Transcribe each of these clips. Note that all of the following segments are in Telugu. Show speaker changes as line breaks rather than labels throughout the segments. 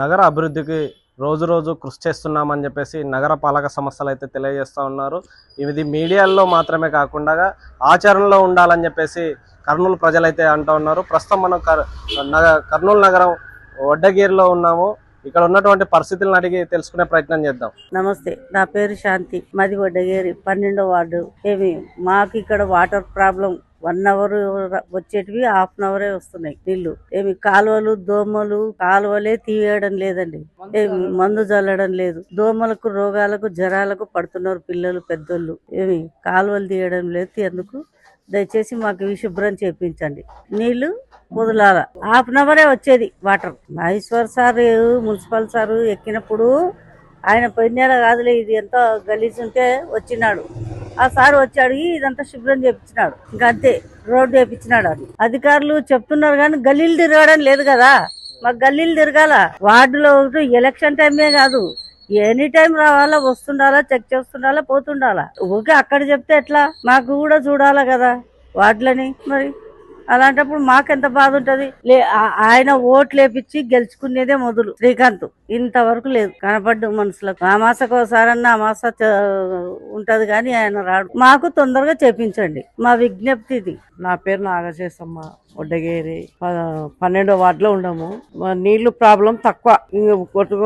నగర అభివృద్ధికి రోజు రోజు కృషి చేస్తున్నామని చెప్పేసి నగర పాలక సంస్థలు అయితే తెలియజేస్తూ ఉన్నారు. ఇది మీడియాల్లో మాత్రమే కాకుండా ఆచరణలో ఉండాలని చెప్పేసి కర్నూలు ప్రజలైతే అంటూ ఉన్నారు. ప్రస్తుతం మనం కర్నూలు నగరం వడ్డగేరిలో ఉన్నాము. ఇక్కడ ఉన్నటువంటి పరిస్థితులను అడిగి తెలుసుకునే ప్రయత్నం చేద్దాం.
నమస్తే, నా పేరు శాంతి, మాది వడ్డగేరి 12వ వార్డు. మాకు ఇక్కడ వాటర్ ప్రాబ్లం 1 అవర్ వచ్చేటివి 1/2 అవరే వస్తున్నాయి నీళ్లు. కాలువలు దోమలు, కాలువలే తీయడం లేదండి, మందు చల్లడం లేదు. దోమలకు రోగాలకు జ్వరాలకు పడుతున్నారు పిల్లలు పెద్దోళ్ళు. కాలువలు తీయడం లేదు. ఎందుకు దయచేసి మాకు ఇవి శుభ్రం చేపించండి. నీళ్లు వదలాల 1/2 అవరే వచ్చేది water. Maheshwar sir municipal sir ఎక్కినప్పుడు ఆయన పోయిన కాదులే, ఇది ఎంతో గలీజ్ ఉంటే వచ్చినాడు. ఆ సార్ వచ్చి అడిగి ఇదంతా శుభ్రం చేపించినాడు. ఇంకా అంతే, రోడ్డు వేపించినాడు. అని అధికారులు చెప్తున్నారు కానీ గల్లీలు తిరగడం లేదు కదా. మాకు గల్లీలు తిరగాల. వార్డులో ఎలక్షన్ టైమే కాదు, ఎనీ టైం రావాలా, వస్తుండాలా, చెక్ చేస్తుండాలా, పోతుండాలా. ఓకే, అక్కడ చెప్తే ఎట్లా? మాకు కూడా చూడాలా కదా వార్డులని. మరి అలాంటప్పుడు మాకెంత బాధ ఉంటది. ఆయన ఓట్లు వేపించి గెలుచుకునేదే మొదలు. శ్రీకాంత్ ఇంతవరకు లేదు, కనపడ్డు మనుషులకు. అమాసకోసారన్నా అమాస ఉంటది కానీ ఆయన రాడు. మాకు తొందరగా చేపించండి, మా విజ్ఞప్తి ఇది.
నా పేరు నాగశేషమ్మ, వడ్డగేరి 12వ వార్డులో ఉండము. నీళ్లు ప్రాబ్లం తక్కువ,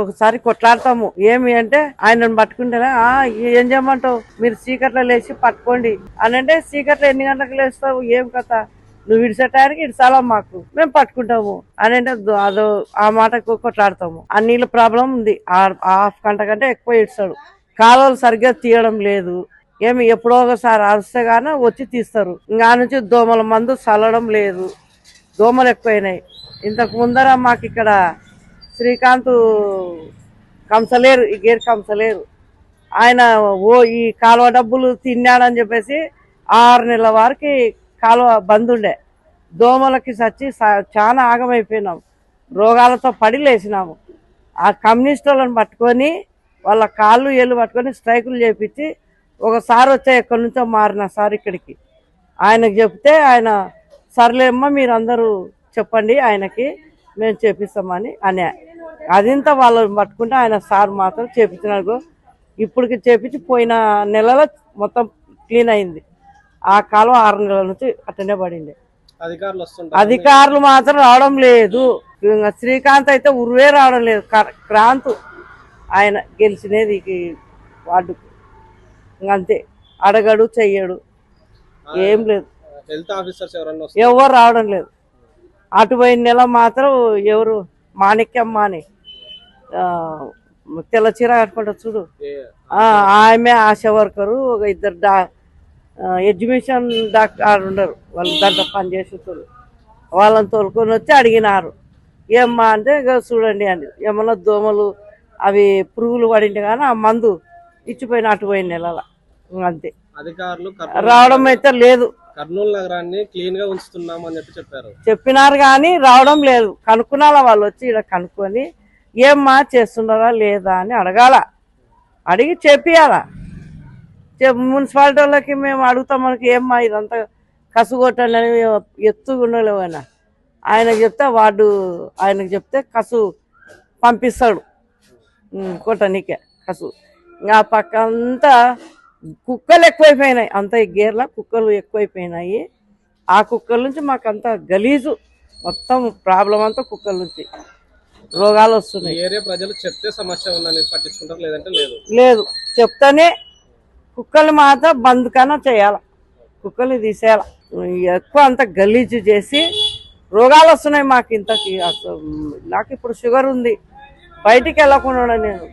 ఒకసారి కొట్లాడతాము. ఏమి అంటే ఆయనను పట్టుకుంటేనే ఏం చేయమంటావు, మీరు చీకట్లో లేచి పట్టుకోండి అని అంటే, చీకట్లో ఎన్ని గంటలకు లేస్తావు, ఏం కథ, నువ్వు ఇడిసేటానికి ఇడిసాలా, మాకు మేము పట్టుకుంటాము అని అంటే అదో ఆ మాటకు కొట్లాడతాము. ఆ నీళ్ళ ప్రాబ్లం ఉంది, 1/2 గంట కంటే ఎక్కువ ఇడిస్తాడు. కాలువలు సరిగ్గా తీయడం లేదు. ఎప్పుడో ఒకసారి అరిస్తే గానీ వచ్చి తీస్తారు. ఇంకా నుంచి దోమల మందు చల్లడం లేదు, దోమలు ఎక్కువైనాయి. ఇంతకు ముందర మాకు ఇక్కడ శ్రీకాంత్ కంసలేరు, ఈ గేరు కంసలేరు, ఆయన ఈ కాలువ డబ్బులు తిన్నాడని చెప్పేసి 6 నెలల వారికి కాలువ బంద్ ఉండే. దోమలకి సచ్చి చాలా ఆగమైపోయినాం, రోగాలతో పడి లేచినాము. ఆ కమ్యూనిస్ట్ వాళ్ళని పట్టుకొని వాళ్ళ కాళ్ళు ఏళ్ళు పట్టుకొని స్ట్రైకులు చేపించి ఒకసారి వచ్చే ఎక్కడి నుంచో మారిన సార్ ఇక్కడికి. ఆయనకు చెప్తే ఆయన సర్లేమ్మా మీరందరూ చెప్పండి ఆయనకి, మేము చేపిస్తామని అనే. అదింత వాళ్ళని పట్టుకుంటే ఆయన సార్ మాత్రం చేపించినాడు. ఇప్పటికి చేపించి పోయిన నెలలో మొత్తం క్లీన్ అయింది. ఆ కాలం 6 నెలల నుంచి అట్టనే పడింది. అధికారులు మాత్రం రావడం లేదు. శ్రీకాంత్ అయితే ఉరువే రావడం లేదు. క్రాంత్ ఆయన గెలిచినది వార్డుకు, అంతే. అడగడు చెయ్యడు, ఏం లేదు. ఎవరు రావడం లేదు. అటు పోయిన నెల మాత్రం ఎవరు మాణిక్యమ్మ అని తెల్ల చీర కట్టుకుంటా చూడు, ఆమె ఆశా వర్కరు, ఒక 2 ఎడ్యుకేషన్ డాక్టర్ ఉండరు, వాళ్ళు దాంట్లో పనిచేసేటోళ్ళు, వాళ్ళని తోలుకొని వచ్చి అడిగినారు. ఏమ్మా అంటే చూడండి అని, ఏమన్నా దోమలు అవి పురుగులు పడింటే కానీ ఆ మందు ఇచ్చిపోయిన అటు పోయిన నెలల, అంతే.
అధికారులు
రావడం అయితే లేదు.
కర్నూలు నగరాన్ని క్లీన్ గా ఉంచుతున్నాం అని
చెప్పినారు కానీ రావడం లేదు. కనుక్కున్నాలా, వాళ్ళు వచ్చి ఇక్కడ కనుక్కొని ఏమ్మా చేస్తున్నారా లేదా అని అడగాల, అడిగి చెప్పియాలా. మున్సిపాలిటీ వాళ్ళకి మేము అడుగుతాం, మనకి ఏమ్మా ఇదంతా కసుగొట్టండి అని ఎత్తుకుండలేవైనా ఆయనకు చెప్తే ఆయనకు చెప్తే కసు పంపిస్తాడు కొట్టనికే కసు. ఇంకా పక్క అంతా కుక్కలు ఎక్కువైపోయినాయి, అంతా ఈ గేర్ల కుక్కలు ఎక్కువైపోయినాయి. ఆ కుక్కల నుంచి మాకు అంతా గలీజు, మొత్తం ప్రాబ్లం అంతా కుక్కల నుంచి రోగాలు వస్తున్నాయి.
ఏరియా ప్రజలు చెప్తే సమస్య ఉందని పట్టించుకుంటారు, లేదంటే
లేదు. చెప్తానే కుక్కలు మాత్రం బంద్ కన్నా చేయాల, కుక్కలు తీసేయాల. ఎక్కువ అంత గలీజు చేసి రోగాలు వస్తున్నాయి మాకు. ఇంతకి నాకు ఇప్పుడు షుగర్ ఉంది, బయటికి వెళ్ళకుండా నేను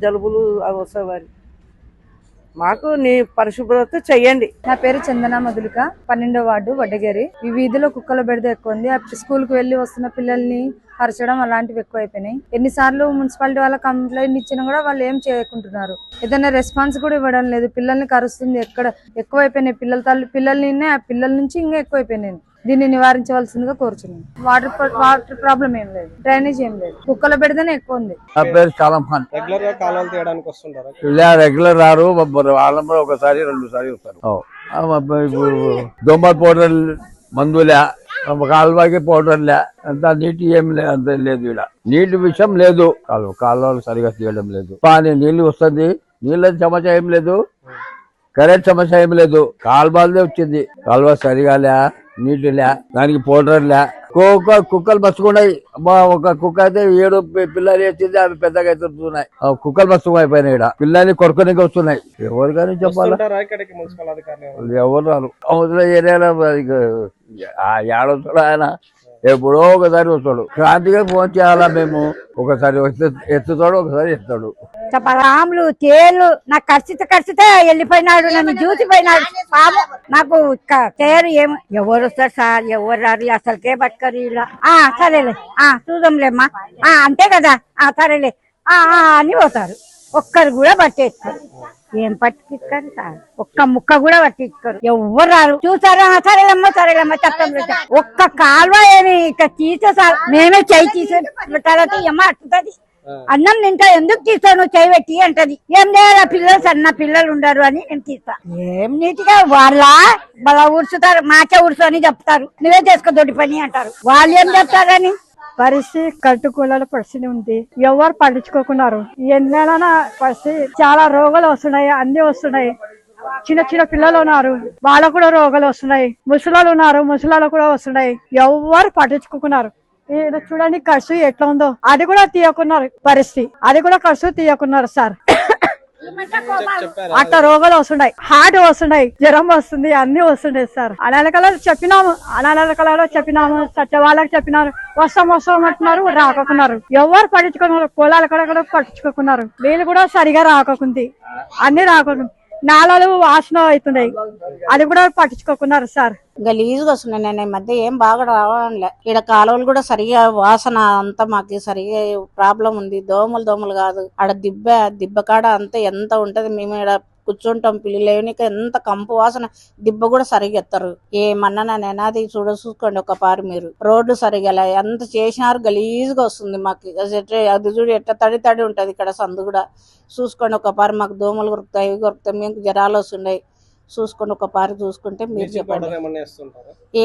జలుబులు అవి వస్తాయి. మాకు నీ పరిశుభ్రత చెయ్యండి.
నా పేరు చందన మధులిక, 12వ వార్డు వడ్డగేరి. ఈ వీధిలో కుక్కల బెడద ఎక్కువ ఉంది. స్కూల్ కు వెళ్లి వస్తున్న పిల్లల్ని కరచడం అలాంటివి ఎక్కువైపోయినాయి. ఎన్నిసార్లు మున్సిపాలిటీ వాళ్ళ కంప్లైంట్ ఇచ్చినా కూడా వాళ్ళు ఏం చేయకుంటున్నారు. ఏదైనా రెస్పాన్స్ కూడా ఇవ్వడం లేదు. పిల్లల్ని కరుస్తుంది, ఎక్కడ ఎక్కువైపోయినాయి. పిల్లల్ని ఆ పిల్లల నుంచి ఇంకా ఎక్కువైపోయినాయి. దీన్ని నివారించవలసిందిగా కోరుచున్నాను. వాటర్ ప్రాబ్లం ఏం లేదు, డ్రైనేజ్ ఏం లేదు, కుక్కల బెడదనే ఎక్కువ ఉంది.
నా పేరు చాలం ఖాన్. రెగ్యులర్ రారు, వాళ్ళంలో ఒకసారి 2 సార్లు వస్తారు. దోమల పౌడర్ మందులే కాలువకి పౌడర్ లే, అంత నీటి ఏం లేదు, అంత లేదు ఇక్కడ నీటి విషయం లేదు. కాలువలు సరిగా తీయడం లేదు. పానీ నీళ్లు వస్తుంది, నీళ్ళ సమస్య ఏం లేదు, కరెంట్ సమస్య ఏం లేదు. కాలువలదే వచ్చింది. కాలువ సరిగా లే, నీటి లే, దానికి పౌడర్ లే. కుక్కలు మస్తుకున్నాయి. ఒక కుక్క అయితే 7 పిల్లలు వేసింది, అవి పెద్దగా అవుతున్నాయి. కుక్కలు మస్తు అయిపోయినాయి. ఇక్కడ పిల్లల్ని కొడుకునికి వస్తున్నాయి. ఎవరికైనా చెప్పాలి, ఎవరు రారు. అవతల ఏరియాలో ఏడొస్తాడు ఆయన, ఎప్పుడో ఒకసారి వస్తాడు. క్రాంతిగా ఫోన్ చేయాలా మేము, ఒకసారి ఎత్తుతాడు, ఒకసారి ఎత్తాడు.
రాములు తేలు నాకు కరిచితే వెళ్ళిపోయినాడు, నన్ను చూసిపోయినాడు పాము. నాకు తేరు ఏమో ఎవరు వస్తారు సార్, ఎవరు రారు, అసలుకే పట్టుకరు ఇలా. సరేలే చూద్దాంలేమ్మా, అంతే కదా, సరేలే అని పోతారు. ఒక్కరు కూడా పట్టేస్తారు. ఏం పట్టిస్తారు సార్, ఒక్క ముక్క కూడా పట్టించుకోరు. ఎవరు రారు. చూసారా, సరేలమ్మా చెప్తాం. ఒక్క కాలువ ఏమి ఇక్కడ తీసే సార్, మేమే చెయ్యి తీసే తర్వాత ఏమో అట్టుతుంది. అన్నం తింటా, ఎందుకు తీస్తాను చెయ్యి పెట్టి అంటది. ఏం చేయాలి, పిల్లలు సన్న పిల్లలు ఉండరు అని నేను తీస్తా. ఏం నీటిగా వాళ్ళ ఊడ్చుతారు, మాకే ఊడ్చు అని చెప్తారు. నువ్వే చేసుకో దొడ్డి పని అంటారు. వాళ్ళు ఏం చెప్తారని
పరిస్థితి కట్టుకోలేని పరిస్థితి ఉంది. ఎవరు పట్టించుకోకున్నారు. ఎన్నైనా పరిస్థితి చాలా రోగాలు వస్తున్నాయి, అన్ని వస్తున్నాయి. చిన్న పిల్లలు ఉన్నారు, వాళ్ళకు కూడా రోగాలు వస్తున్నాయి. ముసలాలు ఉన్నారు, ముసలాలు కూడా వస్తున్నాయి. ఎవరు పట్టించుకోకున్నారు. చూడండి ఖర్చు ఎట్లా ఉందో, అది కూడా తీయకున్నారు పరిస్థితి, అది కూడా ఖర్చు తీయకున్నారు సార్. అట్లా రోగాలు వస్తున్నాయి, హార్ట్ వస్తున్నాయి, జ్వరం వస్తుంది, అన్ని వస్తున్నాయి సార్. అనాలకలో చెప్పినాము, సత్య వాళ్ళకి చెప్పినారు, వస్తాం అంటున్నారు, రాకున్నారు. ఎవరు పట్టించుకున్నారు. పొలాలు కూడా పట్టించుకోకున్నారు. వీళ్ళు కూడా సరిగా రాకుంది, అన్ని రాకుండా నాళాలు వాసన అవుతున్నాయి, అది కూడా పట్టించుకోకున్నారు సార్.
గలీజుగా వస్తున్నాయి. నేను ఈ మధ్య ఏం బాగా రావడంలే. ఇక్కడ కాలువలు కూడా సరిగా వాసన అంతా మాకు సరిగా ప్రాబ్లం ఉంది. దోమలు కాదు, ఆడ దిబ్బ కాడ అంతా ఎంత ఉంటది. మేము ఇక్కడ కూర్చుంటాం, పిల్లలేనిక ఎంత కంపు వాసన. దిబ్బ కూడా సరిగా ఎత్తారు. ఏమన్నా నేనాది చూసుకోండి ఒకపారి మీరు. రోడ్డు సరిగా ఎంత చేసినారు, గలీజుగా వస్తుంది మాకు. అది చూడు ఎట్లా తడి ఉంటది ఇక్కడ సందు కూడా. చూసుకోండి ఒకపారి, మాకు దోమలు కొరుకుతాయి, మీకు జ్వరాలు వస్తున్నాయి. చూసుకొని ఒకపారి చూసుకుంటే మీరు చెప్పండి.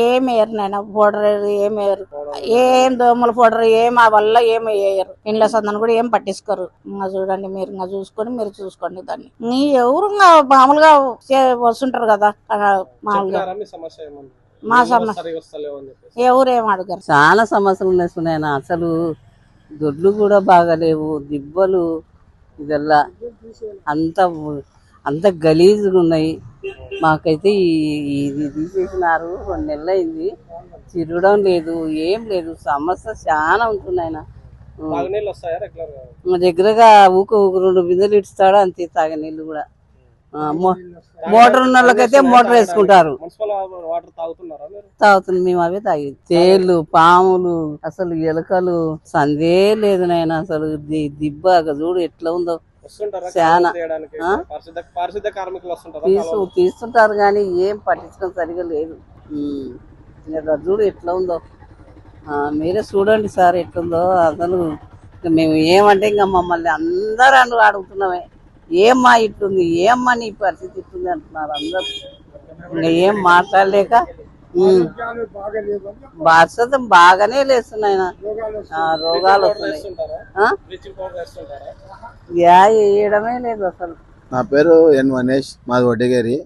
ఏమేయరు నాయన పౌడర్, ఏమేయరు, ఏం దోమల పౌడర్ ఏం ఆ వల్ల ఏమి వేయరు. ఇండ్ల సందని కూడా ఏం పట్టించుకోరు. ఇంకా చూడండి మీరు, ఇంకా మీరు చూసుకోండి దాన్ని. నీ ఎవరు మామూలుగా వస్తుంటారు కదా, మామూలుగా మా సమస్య ఎవరేం అడగారు.
చాలా సమస్యలు ఉన్నాయి. అసలు దొడ్లు కూడా బాగాలేవు, దిబ్బలు ఇదల్లా అంత గలీజుగా ఉన్నాయి. మాకైతే ఇది తీసేసినారు, 2 నెలలు అయింది, తిరగడం లేదు, ఏం లేదు. సమస్య చాలా ఉంటున్నాయి. దగ్గరగా ఊక 2 బిందెలు ఇస్తాడు, అంతే తాగే నీళ్ళు కూడా. మోటార్ ఉన్న వాళ్ళకైతే మోటార్ వేసుకుంటారు, తాగుతుంది. మేము అవే తాగి తేళ్లు, పాములు, అసలు ఎలకలు సందే లేదు నాయన. అసలు దిబ్బ చూడు ఎట్లా ఉందో. చాలా తీస్తుంటారు కానీ ఏం పట్టించుకొని సరిగా లేదు. చూడు ఎట్లా ఉందో, మీరే చూడండి సార్ ఎట్లుందో. అసలు మేము ఏమంటే ఇంకా మమ్మల్ని అందరూ అడుగుతున్నామే, ఏమ్మా ఇట్లుంది, ఏమ్మా నీ పరిస్థితి ఇట్లుంది అంటున్నారు అందరు. ఇంకా ఏం మాట్లాడలేక పరిస్థితి బాగానే లేస్తున్నాయి, రోగాలు వస్తున్నాయి. వేయడమే లేదు అసలు.
నా పేరు ఎన్ మనీష్, మాది వడ్డేగేరి.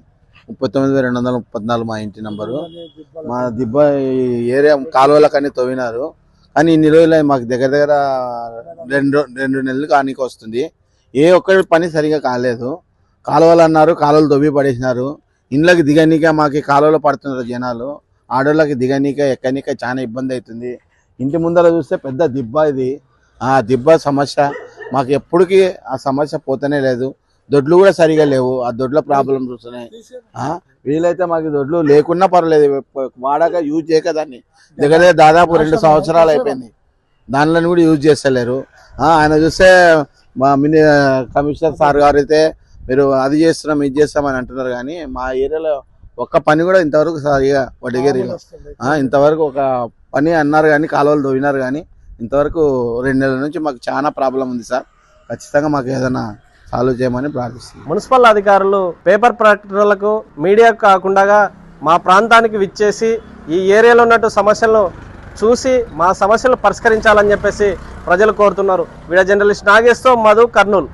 39,234 మా ఇంటి నంబరు. మా దిబ్బ ఏరియా కాలువలకన్నీ తవ్వినారు, కానీ ఇన్ని రోజులు మాకు దగ్గర 2 నెలలు కానీకి వస్తుంది. ఏ ఒక్కరి పని సరిగా కాలేదు. కాలువలు అన్నారు, కాలువలు తవ్వి పడేసినారు. ఇండ్లకి దిగనీక మాకు కాలువలో పడుతున్నారు జనాలు. ఆడోళ్ళకి దిగనీక ఎక్కనీక చాలా ఇబ్బంది అవుతుంది. ఇంటి ముందర చూస్తే పెద్ద దిబ్బ ఇది. ఆ దిబ్బ సమస్య మాకు ఎప్పటికీ ఆ సమస్య పోతేనే లేదు. దొడ్లు కూడా సరిగా లేవు, ఆ దొడ్ల ప్రాబ్లం చూస్తున్నాయి. వీలైతే మాకు దొడ్లు లేకున్నా పర్లేదు, వాడాక యూజ్ చేయక దాన్ని దగ్గర దాదాపు 2 సంవత్సరాలు అయిపోయింది. దానిలో కూడా యూజ్ చేస్తలేరు. ఆయన చూస్తే మా కమిషనర్ సార్ గారు అయితే మీరు అది చేస్తున్నాం ఇది చేస్తామని అంటున్నారు, కానీ మా ఏరియాలో ఒక్క పని కూడా ఇంతవరకు సరిగా వడ్డేగేరిలో ఇంతవరకు ఒక పని అన్నారు కానీ, కాలువలు తవ్వినారు కానీ ఇంతవరకు 2 నెలల నుంచి మాకు చాలా ప్రాబ్లం ఉంది సార్. ఖచ్చితంగా మాకు ఏదైనా సాల్వ్ చేయమని ప్రార్థిస్తున్నాం.
మున్సిపల్ అధికారులు పేపర్ ప్రకటనలకు, మీడియాకు కాకుండా మా ప్రాంతానికి విచ్చేసి ఈ ఏరియాలో ఉన్నట్టు సమస్యలను చూసి మా సమస్యలు పరిష్కరించాలని చెప్పేసి ప్రజలు కోరుతున్నారు. వీడియో జర్నలిస్ట్ నాగేశ్తో మధు, కర్నూలు.